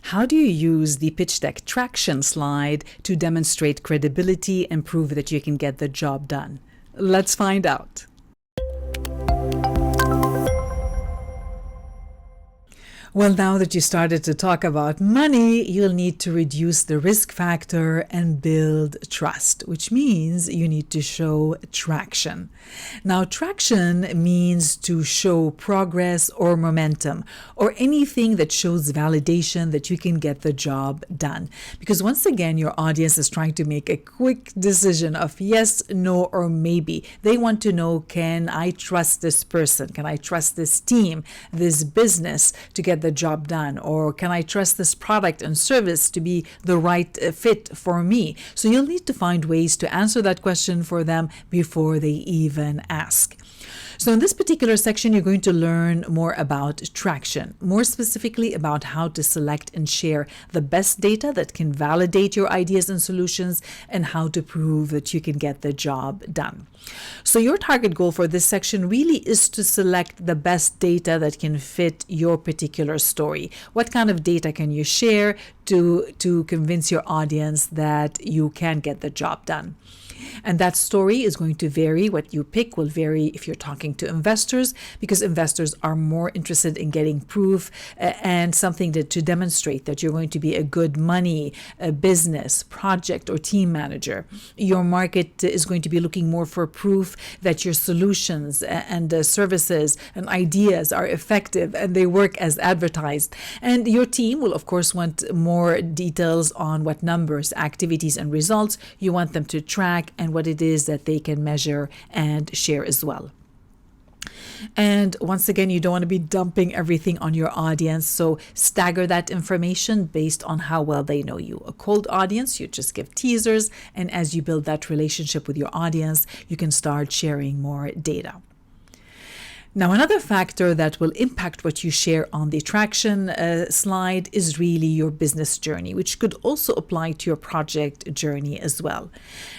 How do you use the pitch deck traction slide to demonstrate credibility and prove that you can get the job done? Let's find out. Well, now that you started to talk about money, you'll need to reduce the risk factor and build trust, which means you need to show traction. Now, traction means to show progress or momentum or anything that shows validation that you can get the job done. Because once again, your audience is trying to make a quick decision of yes, no, or maybe. They want to know, can I trust this person? Can I trust this team, this business to get the job done? Or can I trust this product and service to be the right fit for me? So you'll need to find ways to answer that question for them before they even ask. So in this particular section, you're going to learn more about traction, more specifically about how to select and share the best data that can validate your ideas and solutions, and how to prove that you can get the job done. So your target goal for this section really is to select the best data that can fit your particular story. What kind of data can you share to convince your audience that you can get the job done? And that story is going to vary. What you pick will vary if you're talking to investors, because investors are more interested in getting proof and something to demonstrate that you're going to be a good money, a business, project, or team manager. Your market is going to be looking more for proof that your solutions and services and ideas are effective and they work as advertised. And your team will, of course, want more details on what numbers, activities, and results you want them to track, and what it is that they can measure and share as well. And once again, you don't want to be dumping everything on your audience, so stagger that information based on how well they know you. A cold audience, you just give teasers, and as you build that relationship with your audience, you can start sharing more data. Now, another factor that will impact what you share on the traction slide is really your business journey, which could also apply to your project journey as well.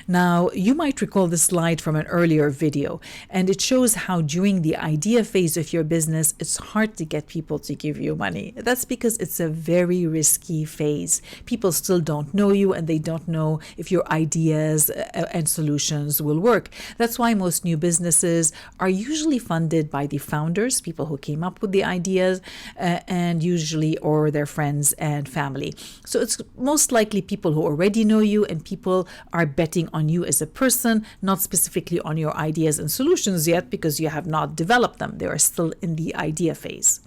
Now, you might recall this slide from an earlier video, and it shows how during the idea phase of your business, it's hard to get people to give you money. That's because it's a very risky phase. People still don't know you, and they don't know if your ideas and solutions will work. That's why most new businesses are usually funded by the founders, people who came up with the ideas, and usually or their friends and family. So it's most likely people who already know you, and people are betting on you as a person, not specifically on your ideas and solutions yet, because you have not developed them. They are still in the idea phase.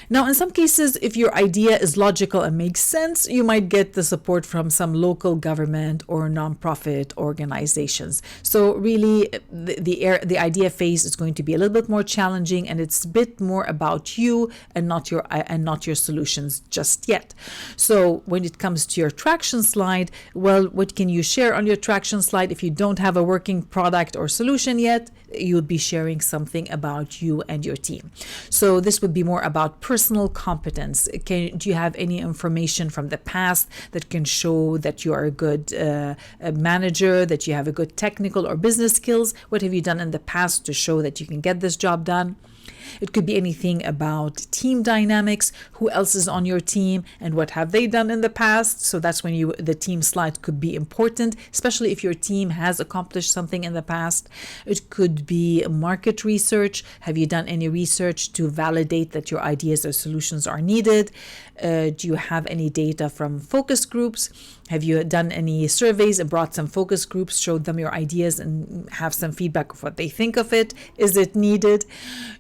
Now, in some cases, if your idea is logical and makes sense, you might get the support from some local government or nonprofit organizations. So really, the idea phase is going to be a little bit more challenging, and it's a bit more about you and not your solutions just yet. So when it comes to your traction slide, well, what can you share on your traction slide? If you don't have a working product or solution yet, you'll be sharing something about you and your team. So this would be more about personal competence. Do you have any information from the past that can show that you are a good manager, that you have a good technical or business skills? What have you done in the past to show that you can get this job done? It could be anything about team dynamics, who else is on your team, and what have they done in the past. So that's when the team slide could be important, especially if your team has accomplished something in the past. It could be market research. Have you done any research to validate that your ideas or solutions are needed? Do you have any data from focus groups? Have you done any surveys and brought some focus groups, showed them your ideas and have some feedback of what they think of it? Is it needed?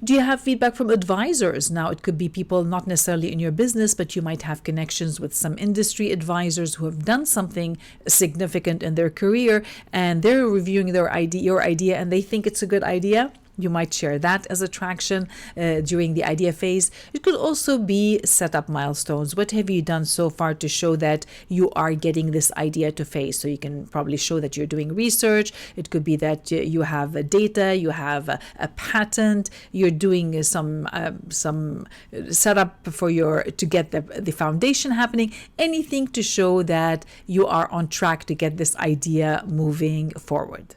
Do you have feedback from advisors? Now, it could be people not necessarily in your business, but you might have connections with some industry advisors who have done something significant in their career, and they're reviewing your idea, and they think it's a good idea. You might share that as a traction during the idea phase. It could also be set up milestones. What have you done so far to show that you are getting this idea to phase? So you can probably show that you're doing research. It could be that you have data, you have a patent, you're doing some setup to get the foundation happening. Anything to show that you are on track to get this idea moving forward.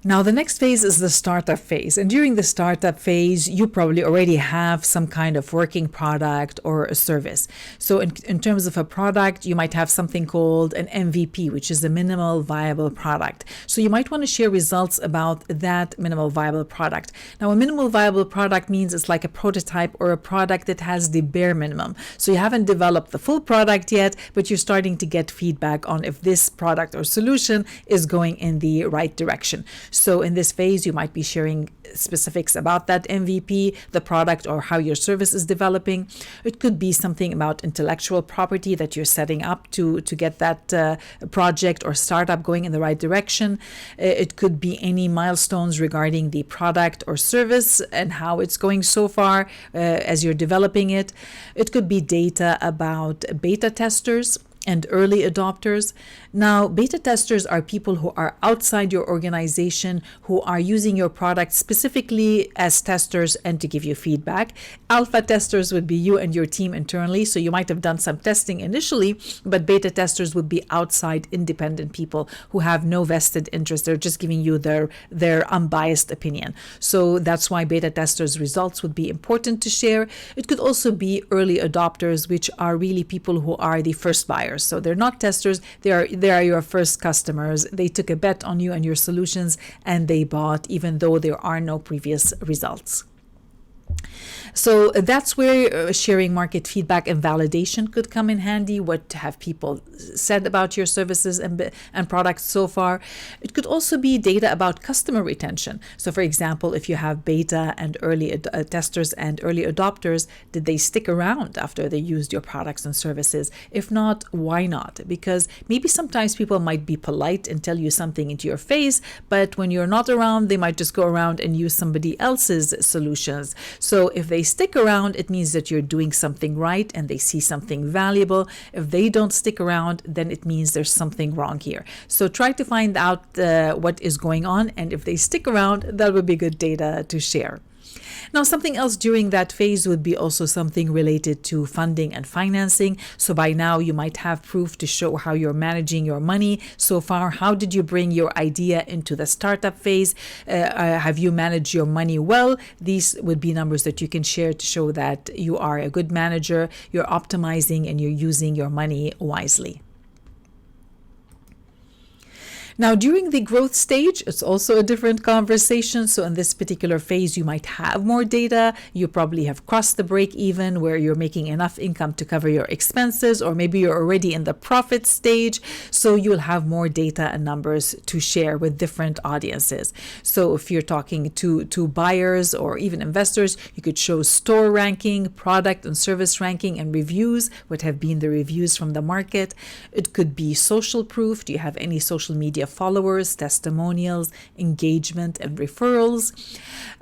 Now, the next phase is the startup phase. And during the startup phase, you probably already have some kind of working product or a service. So in terms of a product, you might have something called an MVP, which is a minimal viable product. So you might want to share results about that minimal viable product. Now, a minimal viable product means it's like a prototype or a product that has the bare minimum. So you haven't developed the full product yet, but you're starting to get feedback on if this product or solution is going in the right direction. So in this phase, you might be sharing specifics about that MVP, the product, or how your service is developing. It could be something about intellectual property that you're setting up to get that project or startup going in the right direction. It could be any milestones regarding the product or service and how it's going so far as you're developing it. It could be data about beta testers and early adopters. Now, beta testers are people who are outside your organization who are using your product specifically as testers and to give you feedback. Alpha testers would be you and your team internally, so you might have done some testing initially, but beta testers would be outside independent people who have no vested interest. They're just giving you their unbiased opinion. So that's why beta testers' results would be important to share. It could also be early adopters, which are really people who are the first buyers. So they're not testers, they are your first customers. They took a bet on you and your solutions and they bought even though there are no previous results. So that's where sharing market feedback and validation could come in handy. What have people said about your services and products so far? It could also be data about customer retention. So for example, if you have beta and early testers and early adopters, did they stick around after they used your products and services? If not, why not? Because maybe sometimes people might be polite and tell you something into your face, but when you're not around, they might just go around and use somebody else's solutions. So if they stick around, it means that you're doing something right and they see something valuable. If they don't stick around, then it means there's something wrong here. So try to find out what is going on, and if they stick around, that would be good data to share. Now, something else during that phase would be also something related to funding and financing. So by now, you might have proof to show how you're managing your money so far. How did you bring your idea into the startup phase? Have you managed your money well? These would be numbers that you can share to show that you are a good manager, you're optimizing, and you're using your money wisely. Now, during the growth stage, it's also a different conversation. So in this particular phase, you might have more data. You probably have crossed the break even where you're making enough income to cover your expenses, or maybe you're already in the profit stage. So you'll have more data and numbers to share with different audiences. So if you're talking to buyers or even investors, you could show store ranking, product and service ranking, and reviews. What have been the reviews from the market? It could be social proof. Do you have any social media followers, testimonials, engagement, and referrals?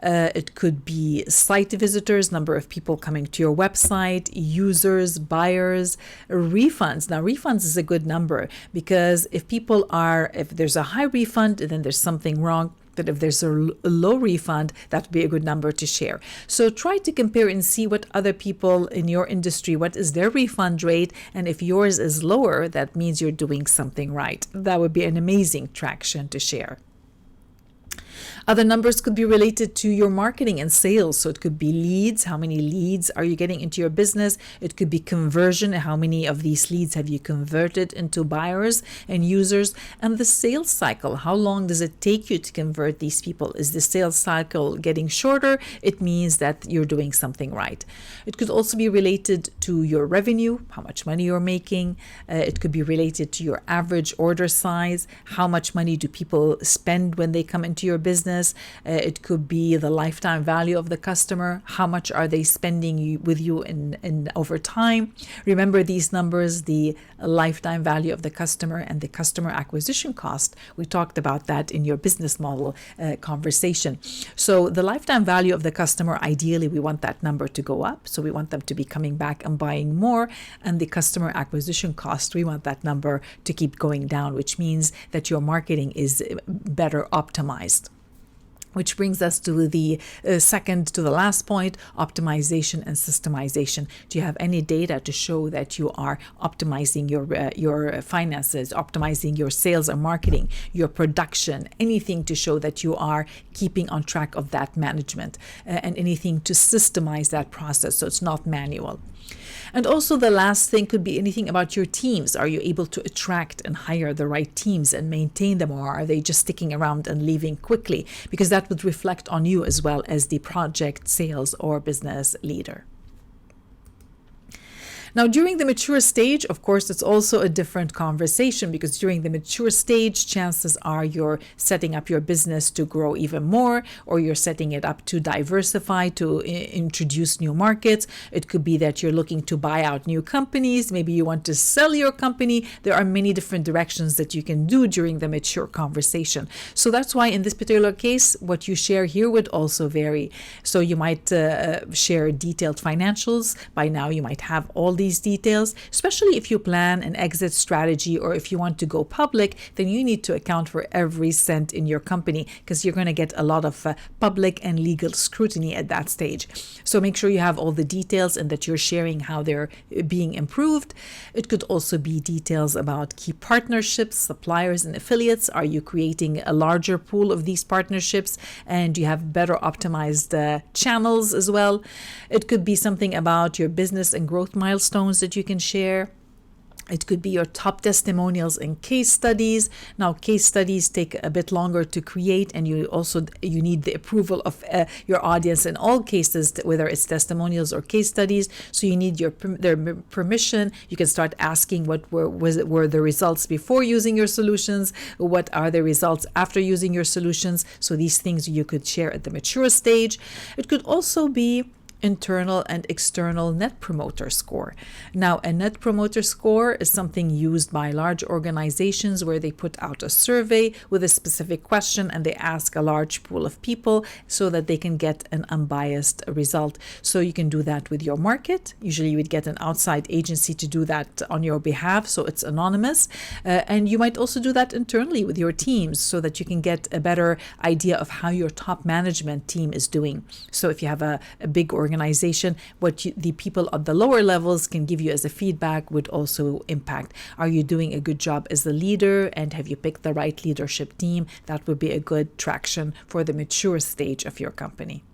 It could be site visitors, number of people coming to your website, users, buyers, refunds. Now, refunds is a good number because if there's a high refund, then there's something wrong. But if there's a low refund, that would be a good number to share. So try to compare and see what other people in your industry, what is their refund rate? And if yours is lower, that means you're doing something right. That would be an amazing traction to share. Other numbers could be related to your marketing and sales. So it could be leads. How many leads are you getting into your business? It could be conversion. How many of these leads have you converted into buyers and users? And the sales cycle. How long does it take you to convert these people? Is the sales cycle getting shorter? It means that you're doing something right. It could also be related to your revenue, how much money you're making. It could be related to your average order size. How much money do people spend when they come into your business? It could be the lifetime value of the customer. How much are they spending with you in over time? Remember these numbers, the lifetime value of the customer and the customer acquisition cost. We talked about that in your business model conversation. So the lifetime value of the customer, ideally, we want that number to go up. So we want them to be coming back and buying more. And the customer acquisition cost, we want that number to keep going down, which means that your marketing is better optimized. Which brings us to the second to the last point, optimization and systemization. Do you have any data to show that you are optimizing your finances, optimizing your sales and marketing, your production, anything to show that you are keeping on track of that management, and anything to systemize that process so it's not manual? And also the last thing could be anything about your teams. Are you able to attract and hire the right teams and maintain them, or are they just sticking around and leaving quickly? Because that would reflect on you as well as the project, sales, or business leader. Now, during the mature stage, of course, it's also a different conversation, because during the mature stage, chances are you're setting up your business to grow even more, or you're setting it up to diversify, to introduce new markets. It could be that you're looking to buy out new companies. Maybe you want to sell your company. There are many different directions that you can do during the mature conversation. So that's why in this particular case, what you share here would also vary. So you might share detailed financials. By now, you might have all these details, especially if you plan an exit strategy or if you want to go public, then you need to account for every cent in your company, because you're going to get a lot of public and legal scrutiny at that stage. So make sure you have all the details and that you're sharing how they're being improved. It could also be details about key partnerships, suppliers, and affiliates. Are you creating a larger pool of these partnerships, and do you have better optimized channels as well? It could be something about your business and growth milestones that you can share. It could be your top testimonials and case studies. Now, case studies take a bit longer to create, and you need the approval of your audience in all cases, whether it's testimonials or case studies. So you need their permission. You can start asking what were the results before using your solutions, what are the results after using your solutions. So these things you could share at the mature stage. It could also be internal and external net promoter score. Now, a net promoter score is something used by large organizations where they put out a survey with a specific question and they ask a large pool of people so that they can get an unbiased result. So you can do that with your market. Usually you would get an outside agency to do that on your behalf, so it's anonymous. And you might also do that internally with your teams so that you can get a better idea of how your top management team is doing. So if you have a big organization, the people at the lower levels can give you as a feedback would also impact. Are you doing a good job as a leader, and have you picked the right leadership team? That would be a good traction for the mature stage of your company.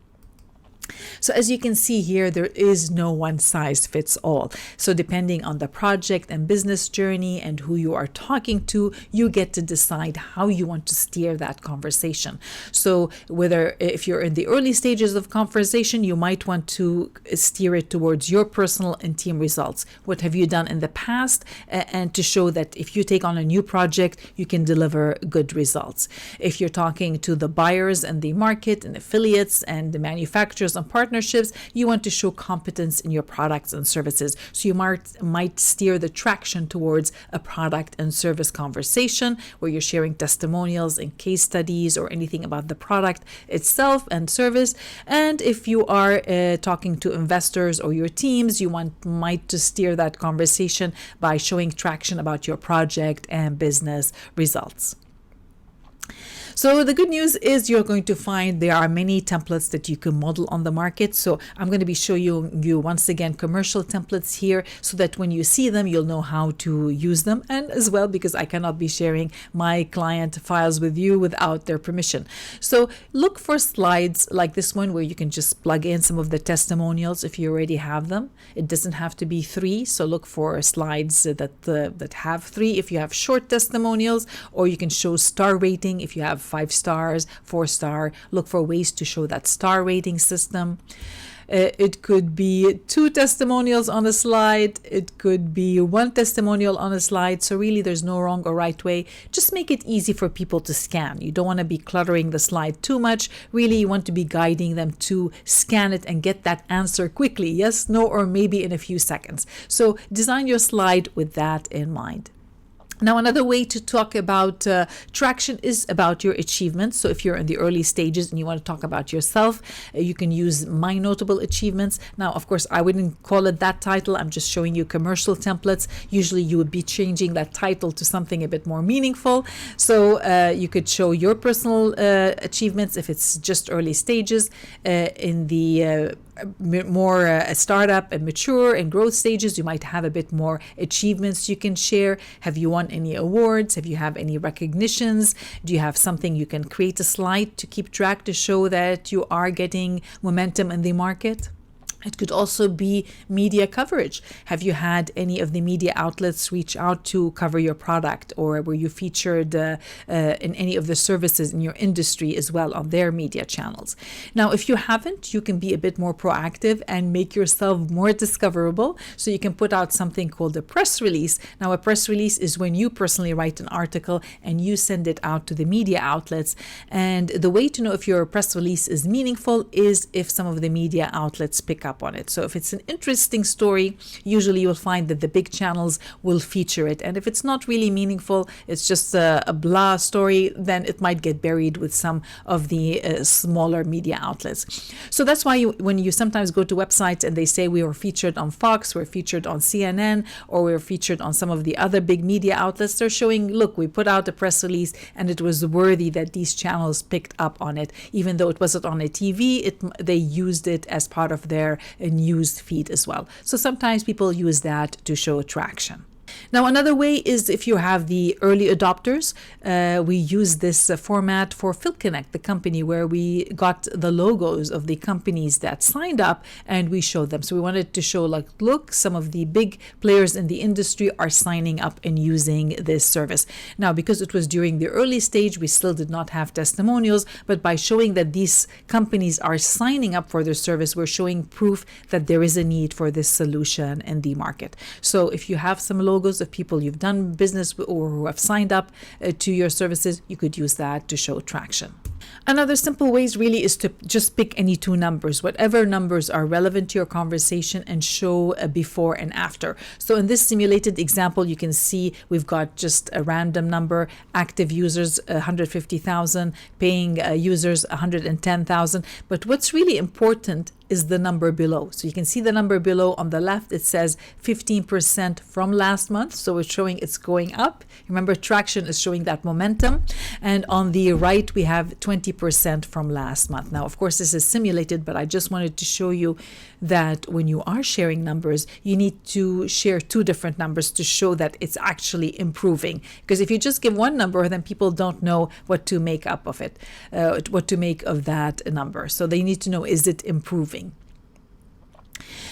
So as you can see here, there is no one size fits all. So depending on the project and business journey and who you are talking to, you get to decide how you want to steer that conversation. So whether if you're in the early stages of conversation, you might want to steer it towards your personal and team results. What have you done in the past? And to show that if you take on a new project, you can deliver good results. If you're talking to the buyers and the market and affiliates and the manufacturers and partnerships, you want to show competence in your products and services. So you might steer the traction towards a product and service conversation where you're sharing testimonials and case studies or anything about the product itself and service. And if you are talking to investors or your teams, you might to steer that conversation by showing traction about your project and business results. So the good news is you're going to find there are many templates that you can model on the market. So I'm going to be showing you once again commercial templates here so that when you see them, you'll know how to use them. And as well, because I cannot be sharing my client files with you without their permission. So look for slides like this one where you can just plug in some of the testimonials if you already have them. It doesn't have to be 3. So look for slides that have 3 if you have short testimonials, or you can show star rating if you have 5 stars, 4 star. Look for ways to show that star rating system. It could be 2 testimonials on a slide. It could be 1 testimonial on a slide. So really there's no wrong or right way. Just make it easy for people to scan. You don't want to be cluttering the slide too much. Really, you want to be guiding them to scan it and get that answer quickly. Yes, no, or maybe in a few seconds. So design your slide with that in mind. Now, another way to talk about traction is about your achievements. So if you're in the early stages and you want to talk about yourself, you can use My Notable Achievements. Now, of course, I wouldn't call it that title. I'm just showing you commercial templates. Usually you would be changing that title to something a bit more meaningful. So you could show your personal achievements if it's just early stages. In the more startup and mature and growth stages, you might have a bit more achievements you can share. Have you won any awards? Have you have any recognitions? Do you have something you can create a slide to keep track to show that you are getting momentum in the market? It could also be media coverage. Have you had any of the media outlets reach out to cover your product, or were you featured in any of the services in your industry as well on their media channels? Now, if you haven't, you can be a bit more proactive and make yourself more discoverable. So you can put out something called a press release. Now, a press release is when you personally write an article and you send it out to the media outlets. And the way to know if your press release is meaningful is if some of the media outlets pick up on it. So if it's an interesting story, usually you'll find that the big channels will feature it. And if it's not really meaningful, it's just a blah story, then it might get buried with some of the smaller media outlets. So that's why when you sometimes go to websites and they say we were featured on Fox, we're featured on CNN, or we're featured on some of the other big media outlets, they're showing, look, we put out a press release and it was worthy that these channels picked up on it. Even though it wasn't on a TV, they used it as part of their news feed as well. So sometimes people use that to show traction. Now, another way is if you have the early adopters. We use this format for PhilConnect, the company where we got the logos of the companies that signed up and we showed them. So we wanted to show, like, look, some of the big players in the industry are signing up and using this service. Now, because it was during the early stage, we still did not have testimonials, but by showing that these companies are signing up for their service, we're showing proof that there is a need for this solution in the market. So if you have some logos of people you've done business with or who have signed up to your services, you could use that to show traction. Another simple ways really is to just pick any two numbers, whatever numbers are relevant to your conversation, and show a before and after. So in this simulated example, you can see we've got just a random number, active users 150,000, paying users 110,000. But what's really important is the number below. So you can see the number below on the left, it says 15% from last month. So it's showing it's going up. Remember, traction is showing that momentum. And on the right, we have 20% from last month. Now, of course, this is simulated, but I just wanted to show you that when you are sharing numbers, you need to share two different numbers to show that it's actually improving. Because if you just give one number, then people don't know what to make up of it, what to make of that number. So they need to know, is it improving?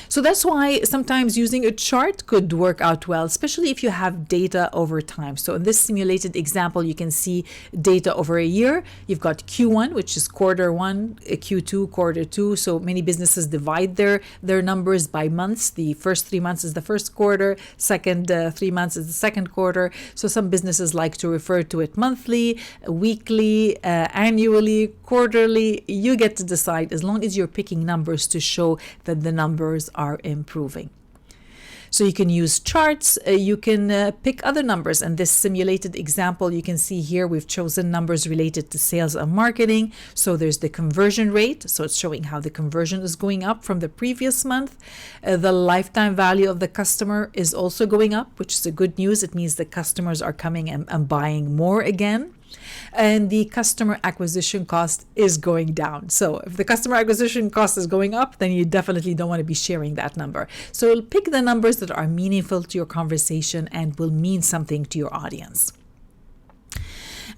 So that's why sometimes using a chart could work out well, especially if you have data over time. So in this simulated example, you can see data over a year. You've got Q1, which is quarter one, Q2, quarter two. So many businesses divide their numbers by months. The first 3 months is the first quarter, second 3 months is the second quarter. So some businesses like to refer to it monthly, weekly, annually, quarterly. You get to decide, as long as you're picking numbers to show that the numbers are improving. So you can use charts, you can pick other numbers. And this simulated example, you can see here, we've chosen numbers related to sales and marketing. So there's the conversion rate. So it's showing how the conversion is going up from the previous month. The lifetime value of the customer is also going up, which is a good news. It means the customers are coming and buying more again. And the customer acquisition cost is going down. So if the customer acquisition cost is going up, then you definitely don't want to be sharing that number. So pick the numbers that are meaningful to your conversation and will mean something to your audience.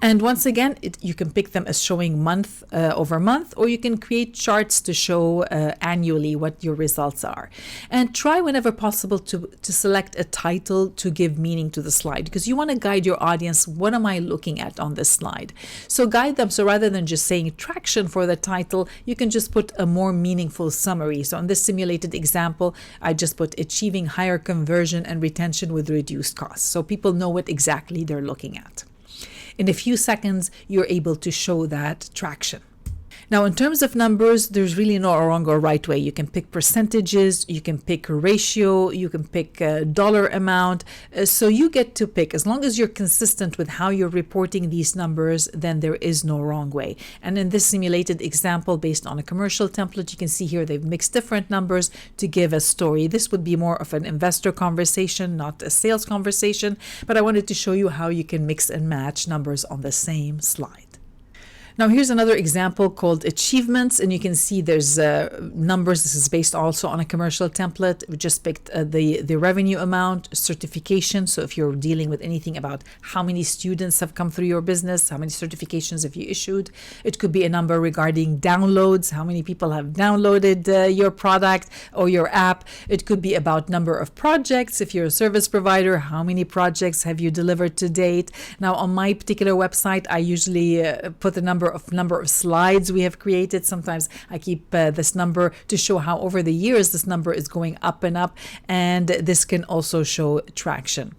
And once again, you can pick them as showing month over month, or you can create charts to show annually what your results are. And try whenever possible to select a title to give meaning to the slide, because you want to guide your audience. What am I looking at on this slide? So guide them. So rather than just saying traction for the title, you can just put a more meaningful summary. So in this simulated example, I just put achieving higher conversion and retention with reduced costs. So people know what exactly they're looking at. In a few seconds, you're able to show that traction. Now, in terms of numbers, there's really no wrong or right way. You can pick percentages, you can pick a ratio, you can pick a dollar amount. So you get to pick. As long as you're consistent with how you're reporting these numbers, then there is no wrong way. And in this simulated example, based on a commercial template, you can see here they've mixed different numbers to give a story. This would be more of an investor conversation, not a sales conversation, but I wanted to show you how you can mix and match numbers on the same slide. Now, here's another example called achievements, and you can see there's numbers. This is based also on a commercial template. We just picked the revenue amount, certification. So if you're dealing with anything about how many students have come through your business, how many certifications have you issued. It could be a number regarding downloads, how many people have downloaded your product or your app. It could be about number of projects. If you're a service provider, how many projects have you delivered to date? Now, on my particular website, I usually put the number of slides we have created. Sometimes I keep this number to show how over the years this number is going up and up, and this can also show traction.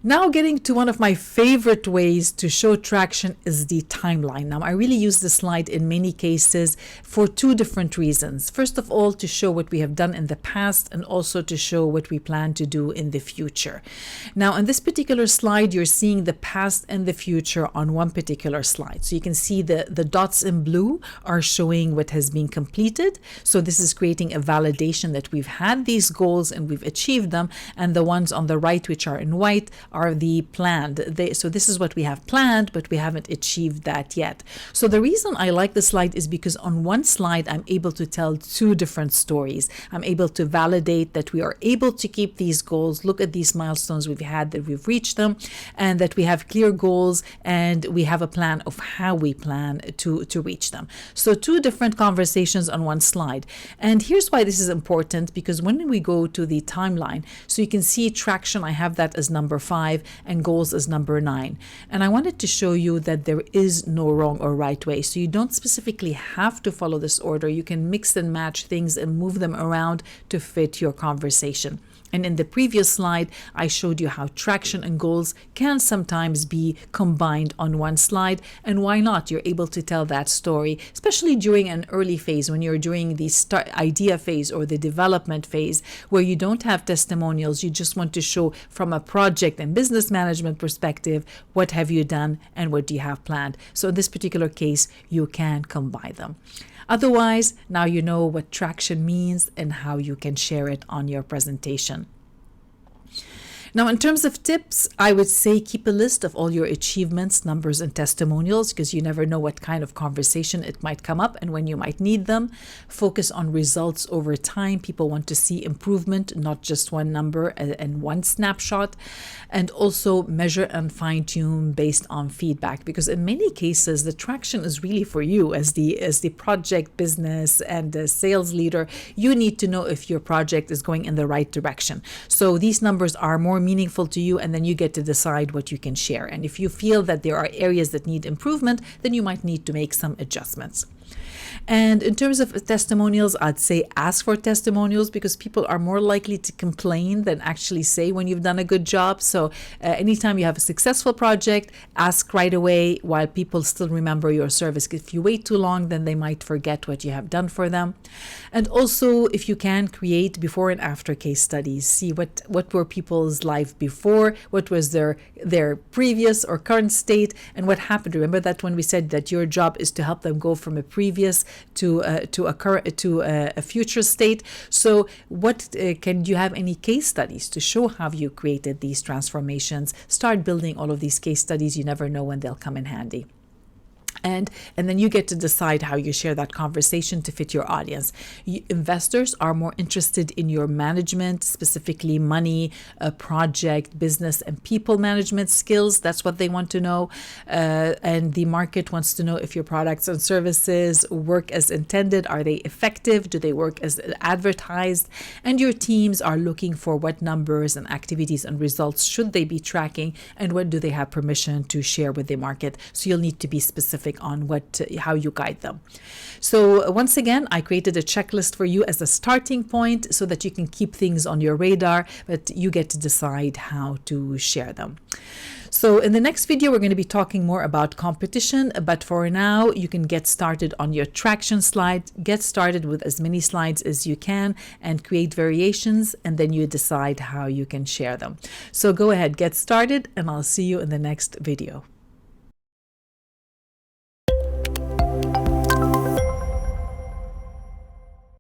Now, getting to one of my favorite ways to show traction is the timeline. Now, I really use this slide in many cases for two different reasons. First of all, to show what we have done in the past, and also to show what we plan to do in the future. Now, in this particular slide, you're seeing the past and the future on one particular slide. So you can see the dots in blue are showing what has been completed. So this is creating a validation that we've had these goals and we've achieved them. And the ones on the right, which are in white, are the planned. So this is what we have planned, but we haven't achieved that yet. So the reason I like the slide is because on one slide, I'm able to tell two different stories. I'm able to validate that we are able to keep these goals, look at these milestones we've had, that we've reached them, and that we have clear goals and we have a plan of how we plan to reach them. So two different conversations on one slide. And here's why this is important, because when we go to the timeline, so you can see traction, I have that as number 5 and goals as number 9. And I wanted to show you that there is no wrong or right way. So you don't specifically have to follow this order. You can mix and match things and move them around to fit your conversation. And in the previous slide, I showed you how traction and goals can sometimes be combined on one slide. And why not? You're able to tell that story, especially during an early phase, when you're during the idea phase or the development phase, where you don't have testimonials. You just want to show from a project and business management perspective, what have you done and what do you have planned? So in this particular case, you can combine them. Otherwise, now you know what traction means and how you can share it on your presentation. Now, in terms of tips, I would say keep a list of all your achievements, numbers, and testimonials, because you never know what kind of conversation it might come up and when you might need them. Focus on results over time. People want to see improvement, not just one number and one snapshot. And also measure and fine-tune based on feedback, because in many cases, the traction is really for you as the project business and the sales leader. You need to know if your project is going in the right direction. So these numbers are more meaningful to you, and then you get to decide what you can share. And if you feel that there are areas that need improvement, then you might need to make some adjustments. And in terms of testimonials, I'd say ask for testimonials, because people are more likely to complain than actually say when you've done a good job. So anytime you have a successful project, ask right away while people still remember your service. If you wait too long, then they might forget what you have done for them. And also, if you can, create before and after case studies. See what were people's life before, what was their previous or current state, and what happened. Remember that when we said that your job is to help them go from a previous to a future state. So can you have any case studies to show how you created these transformations? Start building all of these case studies. You never know when they'll come in handy. And then you get to decide how you share that conversation to fit your audience. Investors are more interested in your management, specifically money, project, business, and people management skills. That's what they want to know. And the market wants to know if your products and services work as intended. Are they effective? Do they work as advertised? And your teams are looking for what numbers and activities and results should they be tracking, and what do they have permission to share with the market. So you'll need to be specific on how you guide them. So once again, I created a checklist for you as a starting point so that you can keep things on your radar, but you get to decide how to share them. So in the next video, we're going to be talking more about competition, but for now, you can get started on your traction slide. Get started with as many slides as you can and create variations, and then you decide how you can share them. So go ahead, get started, and I'll see you in the next video.